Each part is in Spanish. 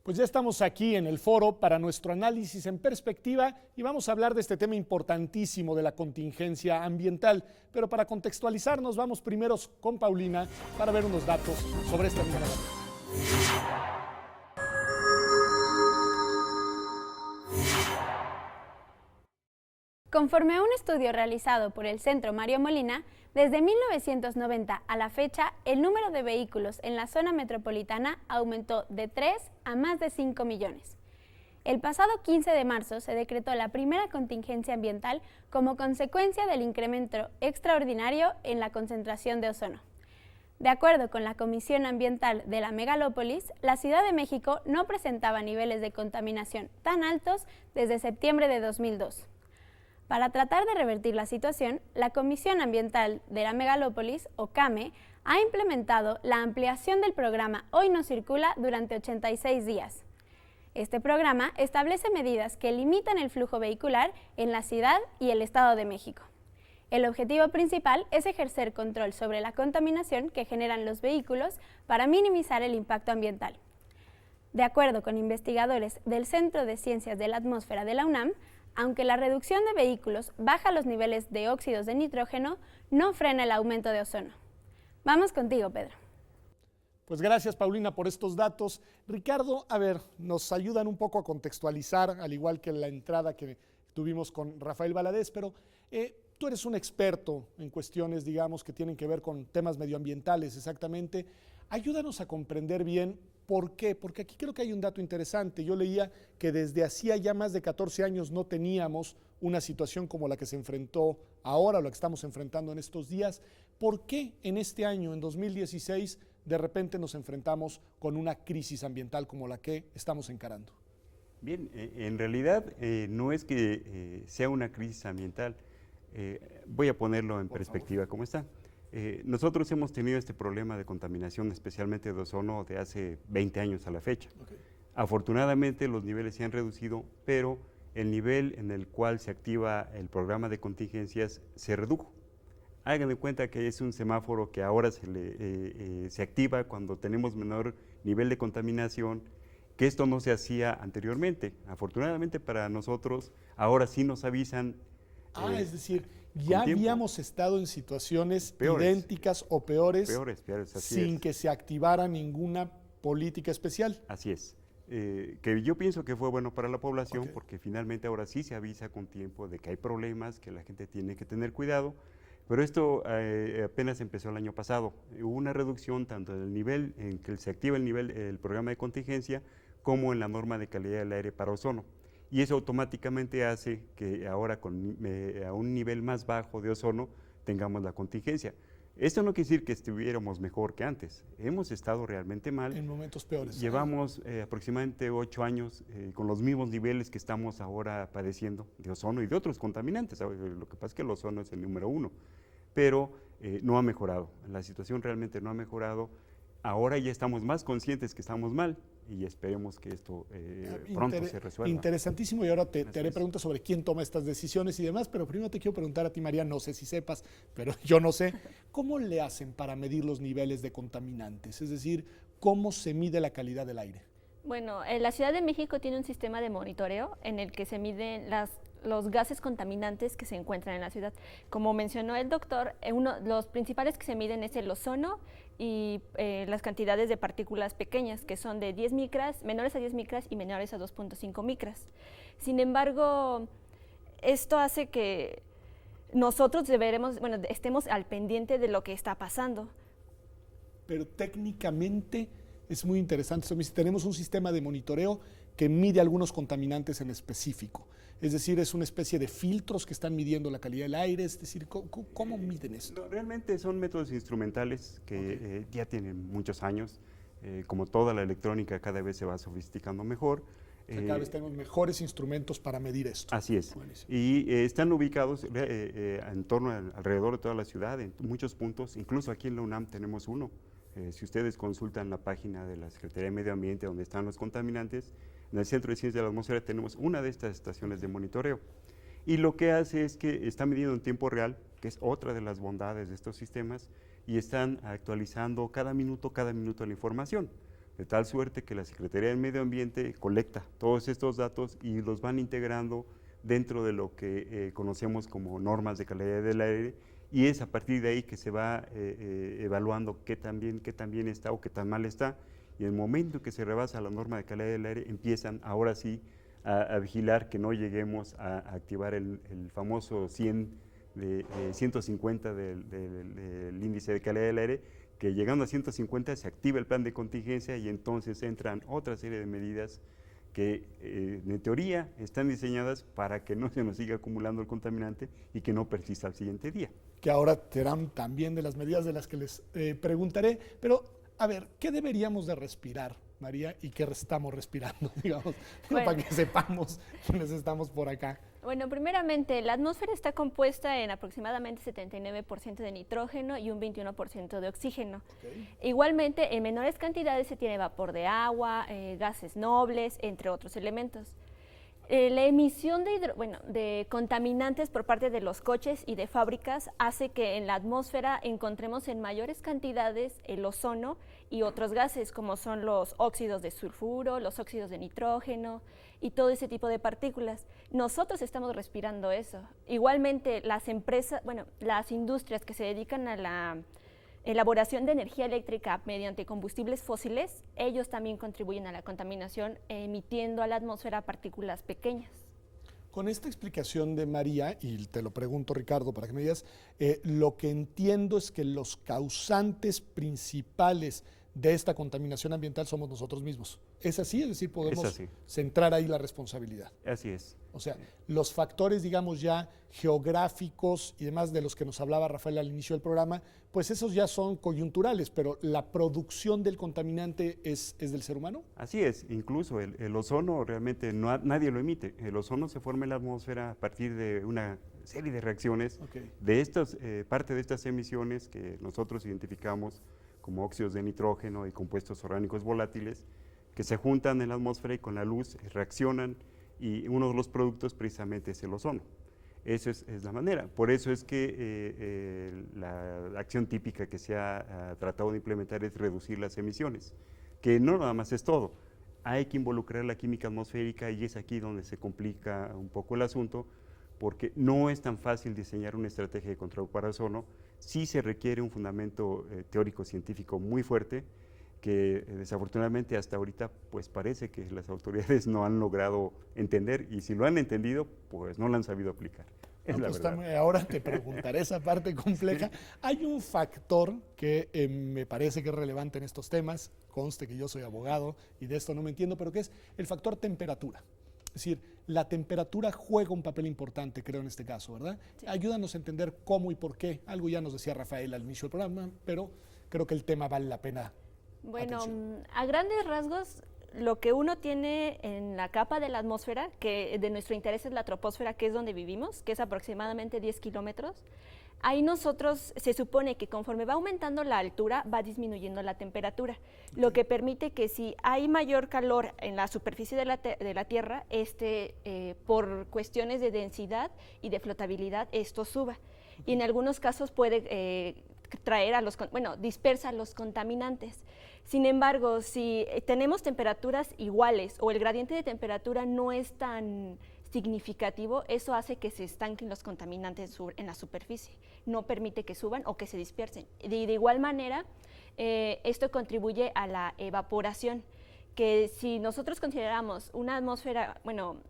Pues ya estamos aquí en el foro para nuestro análisis en perspectiva y vamos a hablar de este tema importantísimo de la contingencia ambiental. Pero para contextualizarnos vamos primero con Paulina para ver unos datos sobre esta misma materia. Conforme a un estudio realizado por el Centro Mario Molina, desde 1990 a la fecha, el número de vehículos en la zona metropolitana aumentó de 3 a más de 5 millones. El pasado 15 de marzo se decretó la primera contingencia ambiental como consecuencia del incremento extraordinario en la concentración de ozono. De acuerdo con la Comisión Ambiental de la Megalópolis, la Ciudad de México no presentaba niveles de contaminación tan altos desde septiembre de 2002. Para tratar de revertir la situación, la Comisión Ambiental de la Megalópolis, o CAME, ha implementado la ampliación del programa Hoy no circula durante 86 días. Este programa establece medidas que limitan el flujo vehicular en la ciudad y el Estado de México. El objetivo principal es ejercer control sobre la contaminación que generan los vehículos para minimizar el impacto ambiental. De acuerdo con investigadores del Centro de Ciencias de la Atmósfera de la UNAM, aunque la reducción de vehículos baja los niveles de óxidos de nitrógeno, no frena el aumento de ozono. Vamos contigo, Pedro. Pues gracias, Paulina, por estos datos. Ricardo, a ver, nos ayudan un poco a contextualizar, al igual que la entrada que tuvimos con Rafael Valadez, pero tú eres un experto en cuestiones, digamos, que tienen que ver con temas medioambientales, exactamente. Ayúdanos a comprender bien por qué, porque aquí creo que hay un dato interesante. Yo leía que desde hacía ya más de 14 años no teníamos una situación como la que se enfrentó ahora, o la que estamos enfrentando en estos días. ¿Por qué en este año, en 2016, de repente nos enfrentamos con una crisis ambiental como la que estamos encarando? Bien, en realidad no es que sea una crisis ambiental. Voy a ponerlo en perspectiva como está. Nosotros hemos tenido este problema de contaminación, especialmente de ozono, de hace 20 años a la fecha. Okay. Afortunadamente los niveles se han reducido, pero el nivel en el cual se activa el programa de contingencias se redujo. Hagan de cuenta que es un semáforo que ahora se activa cuando tenemos menor nivel de contaminación, que esto no se hacía anteriormente. Afortunadamente para nosotros, ahora sí nos avisan. Es decir, ya habíamos estado en situaciones idénticas o peores sin que se activara ninguna política especial. Así es. Que yo pienso que fue bueno para la población, porque finalmente ahora sí se avisa con tiempo de que hay problemas, que la gente tiene que tener cuidado, pero esto apenas empezó el año pasado. Hubo una reducción tanto en el nivel en que se activa el programa de contingencia como en la norma de calidad del aire para ozono. Y eso automáticamente hace que ahora a un nivel más bajo de ozono tengamos la contingencia. Esto no quiere decir que estuviéramos mejor que antes. Hemos estado realmente mal. En momentos peores. Llevamos aproximadamente 8 años con los mismos niveles que estamos ahora padeciendo de ozono y de otros contaminantes. Lo que pasa es que el ozono es el número 1, pero no ha mejorado. La situación realmente no ha mejorado. Ahora ya estamos más conscientes que estamos mal y esperemos que esto pronto se resuelva. Interesantísimo, y ahora te haré preguntas sobre quién toma estas decisiones y demás, pero primero te quiero preguntar a ti, María, no sé si sepas, pero yo no sé, ¿cómo le hacen para medir los niveles de contaminantes? Es decir, ¿cómo se mide la calidad del aire? Bueno, la Ciudad de México tiene un sistema de monitoreo en el que se miden los gases contaminantes que se encuentran en la ciudad. Como mencionó el doctor, los principales que se miden es el ozono y las cantidades de partículas pequeñas, que son de 10 micras, menores a 10 micras y menores a 2.5 micras. Sin embargo, esto hace que nosotros estemos al pendiente de lo que está pasando. Pero técnicamente es muy interesante. Tenemos un sistema de monitoreo que mide algunos contaminantes en específico. Es decir, es una especie de filtros que están midiendo la calidad del aire. Es decir, ¿cómo miden esto? No, realmente son métodos instrumentales que ya tienen muchos años. Como toda la electrónica, cada vez se va sofisticando mejor. Cada vez tenemos mejores instrumentos para medir esto. Así es. Buenísimo. Y están ubicados en torno alrededor de toda la ciudad, en muchos puntos. Incluso aquí en la UNAM tenemos uno. Si ustedes consultan la página de la Secretaría de Medio Ambiente donde están los contaminantes, en el Centro de Ciencias de la Atmósfera tenemos una de estas estaciones de monitoreo. Y lo que hace es que está midiendo en tiempo real, que es otra de las bondades de estos sistemas, y están actualizando cada minuto la información. de tal suerte que la Secretaría del Medio Ambiente colecta todos estos datos y los van integrando dentro de lo que conocemos como normas de calidad del aire, y es a partir de ahí que se va evaluando qué tan bien está o qué tan mal está, y en el momento que se rebasa la norma de calidad del aire empiezan ahora sí a vigilar que no lleguemos a activar el famoso 150 del índice de calidad del aire, que llegando a 150 se activa el plan de contingencia y entonces entran otra serie de medidas que en teoría están diseñadas para que no se nos siga acumulando el contaminante y que no persista al siguiente día. Que ahora serán también de las medidas de las que les preguntaré, pero a ver, ¿qué deberíamos de respirar, María, y qué estamos respirando, digamos, Bueno. para que sepamos quiénes estamos por acá? Bueno, primeramente, la atmósfera está compuesta en aproximadamente 79% de nitrógeno y un 21% de oxígeno. Okay. Igualmente, en menores cantidades se tiene vapor de agua, gases nobles, entre otros elementos. La emisión de contaminantes por parte de los coches y de fábricas hace que en la atmósfera encontremos en mayores cantidades el ozono y otros gases, como son los óxidos de sulfuro, los óxidos de nitrógeno y todo ese tipo de partículas. Nosotros estamos respirando eso. Igualmente, las industrias que se dedican a la elaboración de energía eléctrica mediante combustibles fósiles, ellos también contribuyen a la contaminación emitiendo a la atmósfera partículas pequeñas. Con esta explicación de María, y te lo pregunto, Ricardo, para que me digas, lo que entiendo es que los causantes principales de esta contaminación ambiental somos nosotros mismos. ¿Es así? Es decir, podemos centrar ahí la responsabilidad. Así es. O sea, los factores, digamos, ya geográficos y demás de los que nos hablaba Rafael al inicio del programa, pues esos ya son coyunturales, pero la producción del contaminante es del ser humano. Así es, incluso el ozono realmente nadie lo emite. El ozono se forma en la atmósfera a partir de una serie de reacciones. Okay. De estas, parte de estas emisiones que nosotros identificamos como óxidos de nitrógeno y compuestos orgánicos volátiles, que se juntan en la atmósfera y con la luz reaccionan, y uno de los productos precisamente es el ozono. Esa es la manera. Por eso es que la acción típica que se ha tratado de implementar es reducir las emisiones, que no nada más es todo. Hay que involucrar la química atmosférica y es aquí donde se complica un poco el asunto, porque no es tan fácil diseñar una estrategia de control para ozono. Sí se requiere un fundamento teórico-científico muy fuerte, que desafortunadamente hasta ahorita pues parece que las autoridades no han logrado entender, y si lo han entendido pues no lo han sabido aplicar. Es la verdad. Ahora te preguntaré esa parte compleja. Sí. Hay un factor que me parece que es relevante en estos temas, conste que yo soy abogado y de esto no me entiendo, pero que es el factor temperatura. Es decir, la temperatura juega un papel importante, creo, en este caso, ¿verdad? Sí. Ayúdanos a entender cómo y por qué. Algo ya nos decía Rafael al inicio del programa, pero creo que el tema vale la pena. Bueno, atención. A grandes rasgos, lo que uno tiene en la capa de la atmósfera, que de nuestro interés es la troposfera, que es donde vivimos, que es aproximadamente 10 kilómetros, ahí nosotros se supone que conforme va aumentando la altura, va disminuyendo la temperatura, lo que permite que si hay mayor calor en la superficie de la Tierra, por cuestiones de densidad y de flotabilidad, esto suba. Y en algunos casos puede dispersa los contaminantes. Sin embargo, si tenemos temperaturas iguales o el gradiente de temperatura no es tan significativo, eso hace que se estanquen los contaminantes en la superficie, no permite que suban o que se dispersen. De igual manera, esto contribuye a la evaporación, que si nosotros consideramos una atmósfera,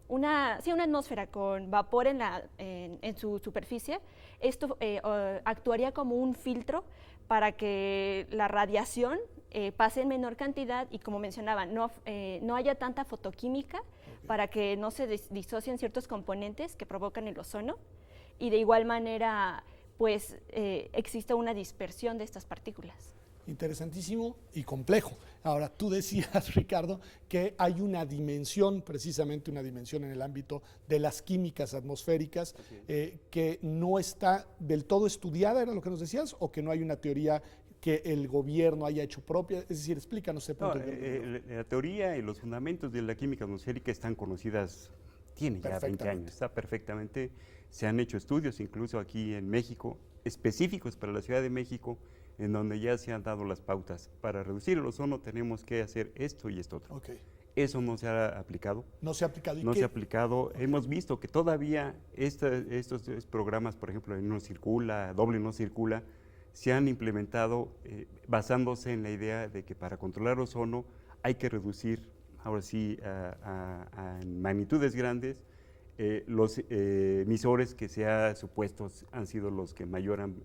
una atmósfera con vapor en su superficie, esto actuaría como un filtro para que la radiación pase en menor cantidad y, como mencionaba, no haya tanta fotoquímica para que no se disocien ciertos componentes que provocan el ozono, y de igual manera pues existe una dispersión de estas partículas. Interesantísimo y complejo. Ahora, tú decías, Ricardo, que hay una dimensión, precisamente una dimensión en el ámbito de las químicas atmosféricas, que no está del todo estudiada, ¿era lo que nos decías? ¿O que no hay una teoría que el gobierno haya hecho propia? Es decir, explícanos ese punto. La teoría y los fundamentos de la química atmosférica están conocidas, tiene ya 20 años, está perfectamente Se han hecho estudios, incluso aquí en México, específicos para la Ciudad de México, en donde ya se han dado las pautas. Para reducir el ozono tenemos que hacer esto y esto otro. Ok. Eso no se ha aplicado. No se ha aplicado. ¿Y No qué? se ha aplicado. Hemos visto que todavía estos programas, por ejemplo, en No Circula, Doble No Circula, se han implementado basándose en la idea de que para controlar ozono hay que reducir, ahora sí, en magnitudes grandes, los emisores que se ha supuesto han sido los que mayor han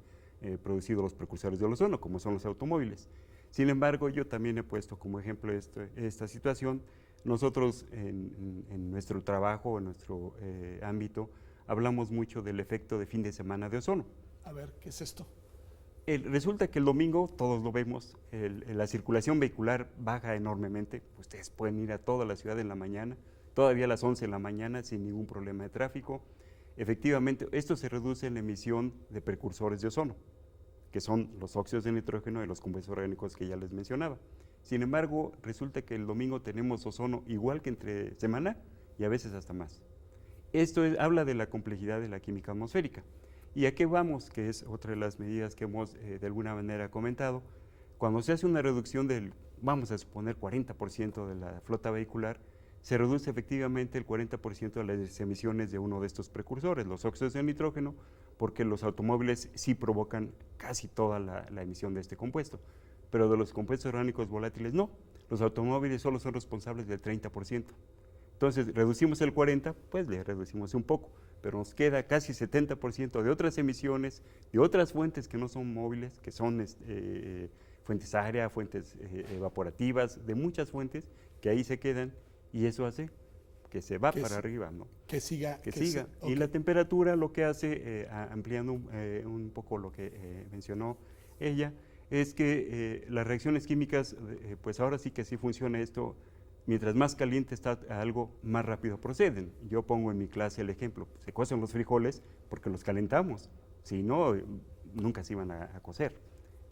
producido los precursores del ozono, como son los automóviles. Sin embargo, yo también he puesto como ejemplo esta situación. Nosotros en nuestro trabajo, en nuestro ámbito, hablamos mucho del efecto de fin de semana de ozono. A ver, ¿qué es esto? Resulta que el domingo, todos lo vemos, la circulación vehicular baja enormemente. Ustedes pueden ir a toda la ciudad en la mañana, todavía a las 11 de la mañana sin ningún problema de tráfico. Efectivamente, esto se reduce en la emisión de precursores de ozono, que son los óxidos de nitrógeno y los compuestos orgánicos que ya les mencionaba. Sin embargo, resulta que el domingo tenemos ozono igual que entre semana y a veces hasta más. Esto habla de la complejidad de la química atmosférica. ¿Y a qué vamos? Que es otra de las medidas que hemos de alguna manera comentado. Cuando se hace una reducción del, vamos a suponer, 40% de la flota vehicular, se reduce efectivamente el 40% de las emisiones de uno de estos precursores, los óxidos de nitrógeno, porque los automóviles sí provocan casi toda la emisión de este compuesto, pero de los compuestos orgánicos volátiles no. Los automóviles solo son responsables del 30%. Entonces, reducimos el 40%, pues le reducimos un poco, pero nos queda casi 70% de otras emisiones, de otras fuentes que no son móviles, que son fuentes áreas, fuentes evaporativas, de muchas fuentes que ahí se quedan, y eso hace que se va para arriba, ¿no? Que siga. Que siga. Okay. Y la temperatura lo que hace, ampliando un poco lo que mencionó ella, es que las reacciones químicas, pues ahora sí que sí funciona esto. Mientras más caliente está algo, más rápido proceden. Yo pongo en mi clase el ejemplo, se cocen los frijoles porque los calentamos, si no, nunca se iban a cocer.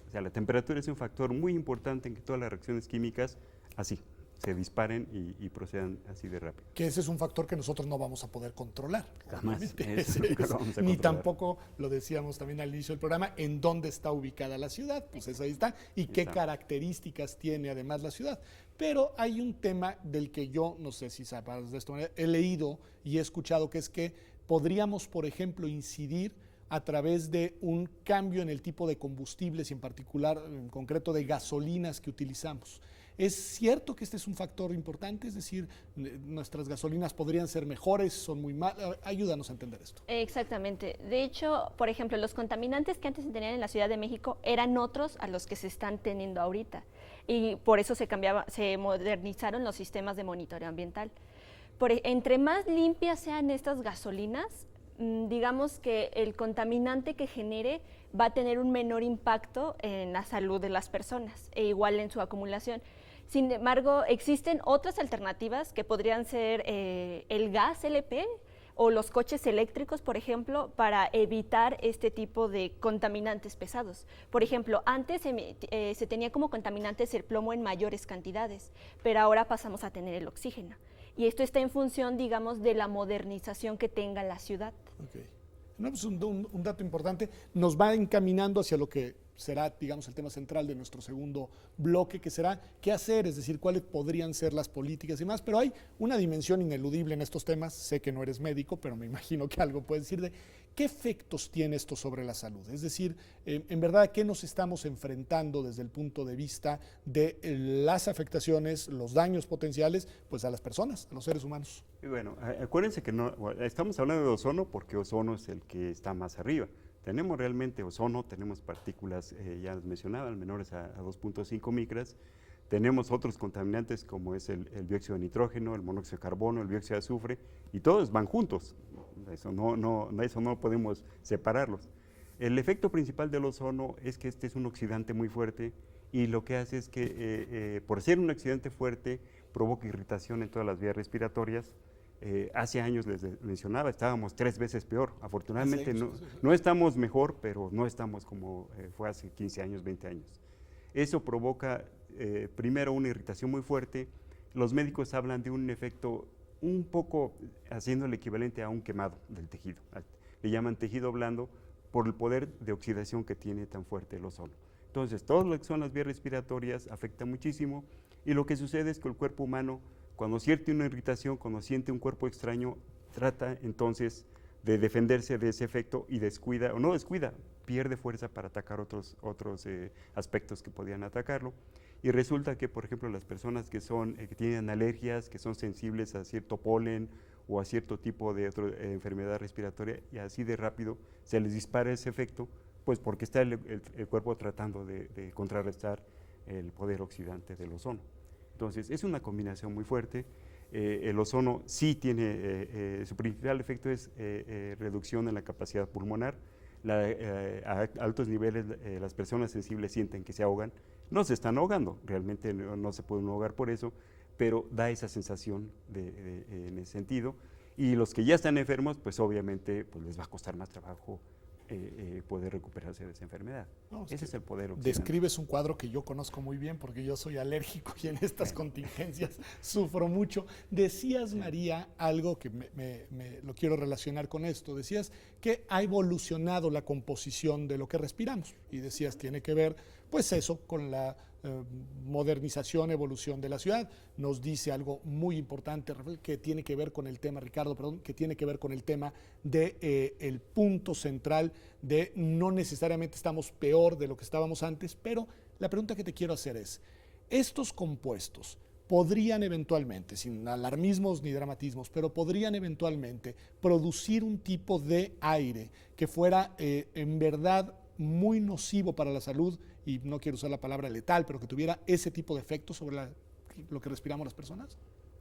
O sea, la temperatura es un factor muy importante en que todas las reacciones químicas así se disparen y procedan así de rápido. Que ese es un factor que nosotros no vamos a poder controlar. Jamás. Ni tampoco, lo decíamos también al inicio del programa, en dónde está ubicada la ciudad. Pues eso ahí está. Y qué características tiene además la ciudad. Pero hay un tema del que yo, no sé si sabes de esto, he leído y he escuchado, que es que podríamos, por ejemplo, incidir a través de un cambio en el tipo de combustibles y en particular, en concreto, de gasolinas que utilizamos. ¿Es cierto que este es un factor importante? Es decir, nuestras gasolinas podrían ser mejores, son muy malas. Ayúdanos a entender esto. Exactamente. De hecho, por ejemplo, los contaminantes que antes se tenían en la Ciudad de México eran otros a los que se están teniendo ahorita. Y por eso se modernizaron los sistemas de monitoreo ambiental. Entre más limpias sean estas gasolinas, digamos que el contaminante que genere va a tener un menor impacto en la salud de las personas e igual en su acumulación. Sin embargo, existen otras alternativas que podrían ser el gas LP o los coches eléctricos, por ejemplo, para evitar este tipo de contaminantes pesados. Por ejemplo, antes se tenía como contaminantes el plomo en mayores cantidades, pero ahora pasamos a tener el oxígeno. Y esto está en función, digamos, de la modernización que tenga la ciudad. Okay. No, pues un dato importante. Nos va encaminando hacia lo que será, digamos, el tema central de nuestro segundo bloque, que será qué hacer, es decir, cuáles podrían ser las políticas y demás. Pero hay una dimensión ineludible en estos temas. Sé que no eres médico, pero me imagino que algo puedes decir de qué efectos tiene esto sobre la salud. Es decir, en verdad, ¿a qué nos estamos enfrentando desde el punto de vista de las afectaciones, los daños potenciales, pues a las personas, a los seres humanos? Y bueno, acuérdense que no, estamos hablando de ozono porque ozono es el que está más arriba. Tenemos realmente ozono, tenemos partículas, ya les mencionaba, menores a 2.5 micras. Tenemos otros contaminantes como es el dióxido de nitrógeno, el monóxido de carbono, el dióxido de azufre, y todos van juntos. Eso no podemos separarlos. El efecto principal del ozono es que este es un oxidante muy fuerte y lo que hace es que, por ser un oxidante fuerte, provoca irritación en todas las vías respiratorias. Hace años les mencionaba, estábamos 3 veces peor. Afortunadamente no estamos mejor, pero no estamos como fue hace 15 años, 20 años. Eso provoca primero una irritación muy fuerte. Los médicos hablan de un efecto un poco haciendo el equivalente a un quemado del tejido. le llaman tejido blando, por el poder de oxidación que tiene tan fuerte el ozono. Entonces, todo lo que son las vías respiratorias afecta muchísimo, y lo que sucede es que el cuerpo humano, cuando siente una irritación, cuando siente un cuerpo extraño, trata entonces de defenderse de ese efecto y descuida, o no descuida, pierde fuerza para atacar otros aspectos que podían atacarlo. Y resulta que, por ejemplo, las personas que tienen alergias, que son sensibles a cierto polen o a cierto tipo de enfermedad respiratoria, y así de rápido se les dispara ese efecto, pues porque está el cuerpo tratando de contrarrestar el poder oxidante del ozono. Entonces, es una combinación muy fuerte. El ozono sí tiene, su principal efecto es reducción en la capacidad pulmonar. A altos niveles las personas sensibles sienten que se ahogan. No se están ahogando, realmente no se pueden ahogar por eso, pero da esa sensación en ese sentido. Y los que ya están enfermos, pues obviamente pues les va a costar más trabajo poder recuperarse de esa enfermedad. No, ese es el poder oxidante. Describes un cuadro que yo conozco muy bien porque yo soy alérgico y en estas contingencias sufro mucho. Decías, María, algo que lo quiero relacionar con esto. Decías que ha evolucionado la composición de lo que respiramos y decías tiene que ver, pues eso, con la modernización, evolución de la ciudad. Nos dice algo muy importante, Rafael, que tiene que ver con el tema, Ricardo, perdón, que tiene que ver con el tema de el punto central de no necesariamente estamos peor de lo que estábamos antes, pero la pregunta que te quiero hacer es, ¿estos compuestos podrían eventualmente, sin alarmismos ni dramatismos, pero podrían eventualmente producir un tipo de aire que fuera en verdad muy nocivo para la salud, y no quiero usar la palabra letal, pero que tuviera ese tipo de efecto sobre lo que respiramos las personas?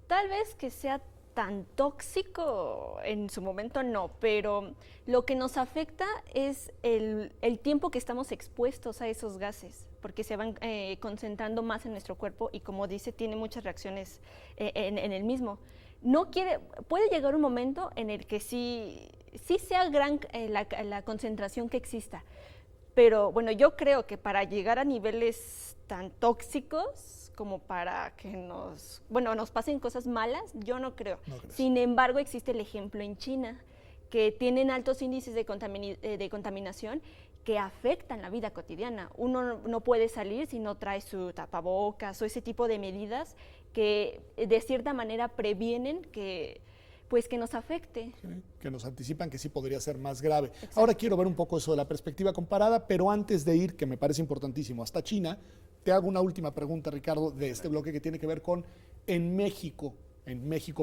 Tal vez que sea tan tóxico en su momento no, pero lo que nos afecta es el tiempo que estamos expuestos a esos gases, porque se van concentrando más en nuestro cuerpo y, como dice, tiene muchas reacciones en el mismo. Puede llegar un momento en el que sí sea gran la concentración que exista, pero bueno, yo creo que para llegar a niveles tan tóxicos como para que nos pasen cosas malas, yo no creo. Sin embargo, existe el ejemplo en China, que tienen altos índices de contaminación que afectan la vida cotidiana. Uno no puede salir si no trae su tapabocas o ese tipo de medidas que de cierta manera previenen que nos afecte. Sí, que nos anticipan que sí podría ser más grave. Exacto. Ahora quiero ver un poco eso de la perspectiva comparada, pero antes de ir, que me parece importantísimo, hasta China, te hago una última pregunta, Ricardo, de este bloque que tiene que ver con en México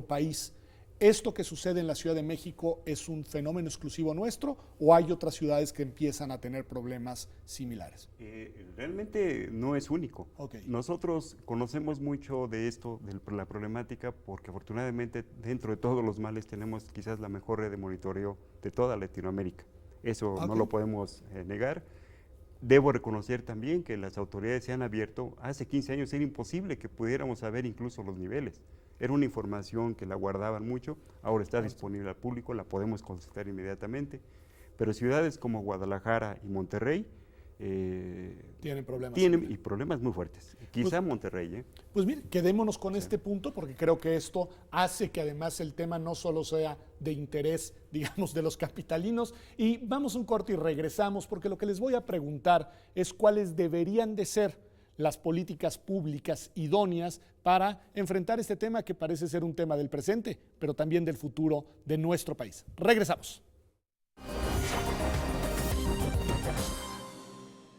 país. ¿Esto que sucede en la Ciudad de México es un fenómeno exclusivo nuestro o hay otras ciudades que empiezan a tener problemas similares? Realmente no es único. Okay. Nosotros conocemos mucho de esto, de la problemática, porque afortunadamente dentro de todos los males tenemos quizás la mejor red de monitoreo de toda Latinoamérica. Eso no lo podemos negar. Debo reconocer también que las autoridades se han abierto. Hace 15 años era imposible que pudiéramos saber incluso los niveles. Era una información que la guardaban mucho, ahora está disponible al público, la podemos consultar inmediatamente, pero ciudades como Guadalajara y Monterrey tienen problemas. Y problemas muy fuertes, quizá Monterrey. Pues mire, quedémonos con este punto, porque creo que esto hace que además el tema no solo sea de interés, digamos, de los capitalinos. Y vamos a un corte y regresamos, porque lo que les voy a preguntar es cuáles deberían de ser las políticas públicas idóneas para enfrentar este tema que parece ser un tema del presente, pero también del futuro de nuestro país. Regresamos.